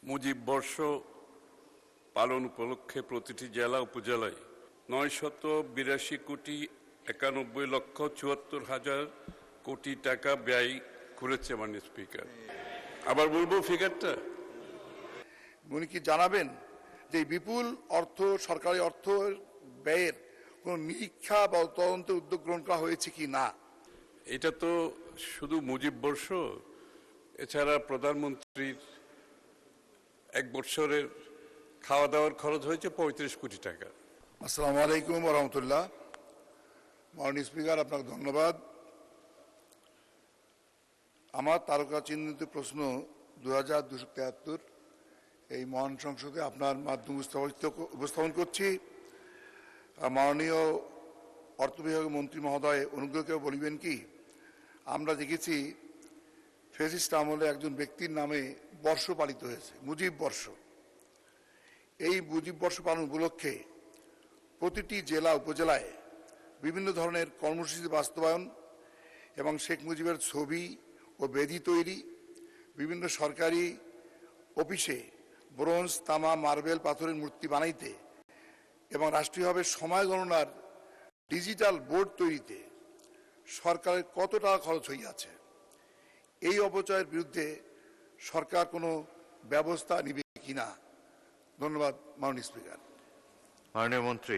মুজিব বর্ষ পালন উপলক্ষে প্রতিটি জেলা উপজেলায় 982,91,74,74,000 কোটি টাকা ব্যয় করেছে মাননীয় স্পিকার। আবার বলবো ফিগারটা। উনি কি জানাবেন যে বিপুল অর্থ সরকারি অর্থ ব্যয়ের কোন নিরীক্ষা বা তদন্তের উদ্যোগ গ্রহণ করা হয়েছে কি না? এটা তো শুধু মুজিব বর্ষ, এছাড়া প্রধানমন্ত্রীর এক বছরের খাওয়া দাওয়ার খরচ হয়েছে 35 কোটি টাকা। আসসালামু আলাইকুম ওয়া রাহমাতুল্লাহ। মাননীয় স্পিকার, আপনাকে ধন্যবাদ। আমার তারকা চিহ্নিত প্রশ্ন 2273 এই মহান সংসদে আপনার মাধ্যমে উপস্থাপন করছি। মাননীয় অর্থ বিভাগের মন্ত্রী মহোদয় অনুগ্রহ করে বলিবেন কি, আমরা দেখেছি ফ্যাসিস্ট আমলে একজন ব্যক্তির নামে বর্ষ পালিত হয়েছে, মুজিব বর্ষ। এই মুজিব বর্ষ পালন উপলক্ষে প্রতিটি জেলা উপজেলায় বিভিন্ন ধরনের কর্মসূচি বাস্তবায়ন এবং শেখ মুজিবের ছবি ও বেদি তৈরি, বিভিন্ন সরকারি অফিসে ব্রোঞ্জ, তামা, মার্বেল, পাথরের মূর্তি বানাইতে এবং রাষ্ট্রীয়ভাবে সময় গণনার ডিজিটাল বোর্ড তৈরিতে সরকারের কত টাকা খরচ হইয়াছে? এই অপচয়ের বিরুদ্ধে সরকার কোনো ব্যবস্থা নিবে কিনা? ধন্যবাদ মাননীয় স্পিকার। মাননীয় মন্ত্রী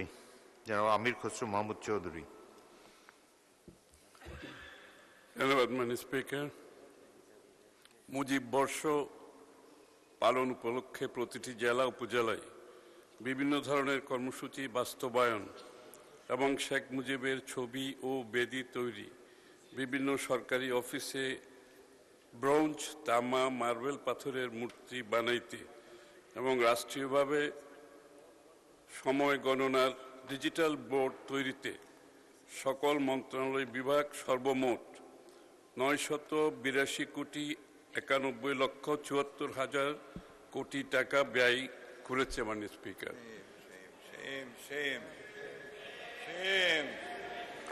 জনাব আমির খসরু মাহমুদ চৌধুরী। ধন্যবাদ মাননীয় স্পিকার। মুজিব বর্ষ পালন উপলক্ষে প্রতিটি জেলা উপজেলায় বিভিন্ন ধরনের কর্মসূচি বাস্তবায়ন এবং শেখ মুজিবের ছবি ও বেদি তৈরি, বিভিন্ন সরকারি অফিসে ব্রোঞ্জ, তামা, মার্বেল, পাথরের মূর্তি বানাইতে এবং রাষ্ট্রীয়ভাবে সময় গণনার ডিজিটাল বোর্ড তৈরিতে সকল মন্ত্রণালয় বিভাগ সর্বমোট 982,91,74,000 কোটি টাকা ব্যয় করেছে মাননীয় স্পিকার।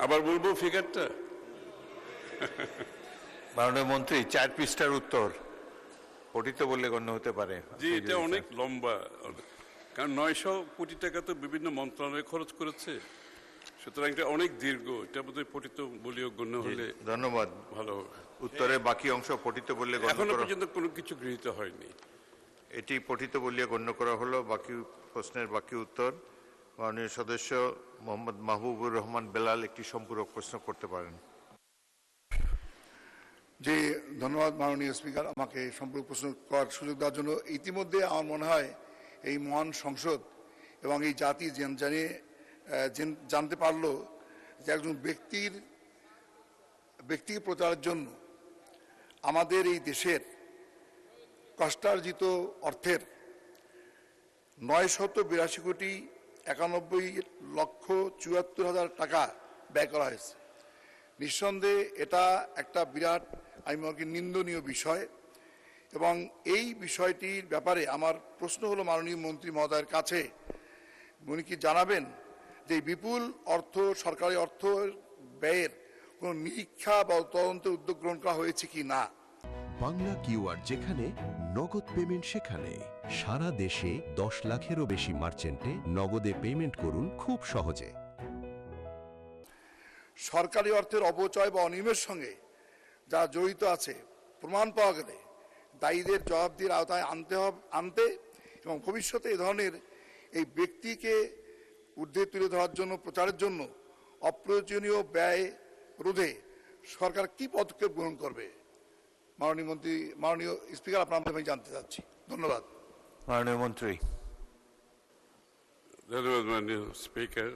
আবার বলবো ফিগারটা। মাননীয় মন্ত্রী 4 পৃষ্ঠার উত্তর পঠিত বললে গণ্য হতে পারে। জি, এটা অনেক লম্বা, কারণ 900 কোটি টাকা তো বিভিন্ন মন্ত্রণালয়ে খরচ করেছে, সুতরাং এটা অনেক দীর্ঘ, এটা বোধহয় পঠিত বলিও গণ্য হলে ধন্যবাদ। ভালো। উত্তরের বাকি অংশ পঠিত বললে গণ্য এখনো করা, পর্যন্ত কোনো কিছু গৃহীত হয়নি। এটি পঠিত বলিয়ে গণ্য করা হলো। বাকি প্রশ্নের বাকি উত্তর মাননীয় সদস্য মোহাম্মদ মাহবুবুর রহমান বেলাল একটি সম্পূরক প্রশ্ন করতে পারেন। যে ধন্যবাদ মাননীয় স্পিকার, আমাকে সম্পূর্ণ প্রশ্ন করার সুযোগ দেওয়ার জন্য। ইতিমধ্যে আমার মনে হয় এই মহান সংসদ এবং এই জাতি জানতে পারলো যে একজন ব্যক্তিকে প্রচারের জন্য আমাদের এই দেশের কষ্টার্জিত অর্থের 982,91,74,000 টাকা ব্যয় করা হয়েছে। নিঃসন্দেহে এটা একটা বিরাট, আমি মনে করি, নিন্দনীয় বিষয়। এবং এই বিষয়টির ব্যাপারে আমার প্রশ্ন হলো মাননীয় মন্ত্রী মহোদয়ের কাছে, উনি কি জানাবেন যে বিপুল অর্থ সরকারি অর্থ ব্যয়ের কোনো নিরীক্ষা বা তদন্তের উদ্যোগ গ্রহণ করা হয়েছে কি না? বাংলা কিউআর যেখানে, নগদ পেমেন্ট সেখানে। সারা দেশে 10 লাখেরও বেশি মার্চেন্টে নগদে পেমেন্ট করুন খুব সহজে। সরকারি অর্থের অপচয় বা অনিয়মের সঙ্গে যারা জড়িত আছে প্রমাণ পাওয়া গেলে দায়ীদের জবাবদিহির আওতায় আনতে এবং ভবিষ্যতে এ ধরনের এই ব্যক্তিকে ঊর্ধ্বে তুলে ধরার জন্য, প্রচারের জন্য অপ্রয়োজনীয় ব্যয় রোধে সরকার কি পদক্ষেপ গ্রহণ করবে? মাননীয় স্পিকার, আপনার মাধ্যমে জানতে চাচ্ছি। ধন্যবাদ মাননীয় মন্ত্রী। ধন্যবাদ মাননীয় স্পিকার।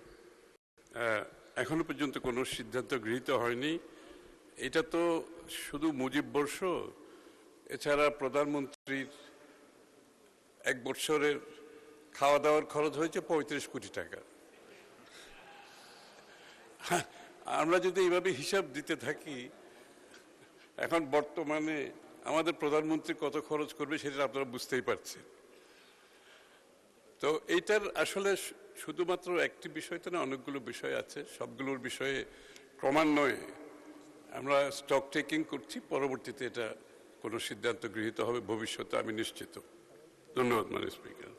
এখনো পর্যন্ত কোনো সিদ্ধান্ত গৃহীত হয়নি। এটা তো শুধু মুজিব বর্ষ, এছাড়া প্রধানমন্ত্রীর এক বছরের খাওয়া দাওয়ার খরচ হয়েছে 35 কোটি টাকা। আমরা যদি এইভাবে হিসাব দিতে থাকি, এখন বর্তমানে আমাদের প্রধানমন্ত্রী কত খরচ করবে সেটা আপনারা বুঝতেই পারছেন। তো এইটার আসলে শুধুমাত্র একটি বিষয় তো না, অনেকগুলো বিষয় আছে। সবগুলোর বিষয়ে ক্রমান্বয়ে আমরা স্টক টেকিং করছি, পরবর্তীতে এটা কোনো সিদ্ধান্ত গৃহীত হবে ভবিষ্যতে, আমি নিশ্চিত। ধন্যবাদ মাননীয় স্পিকার।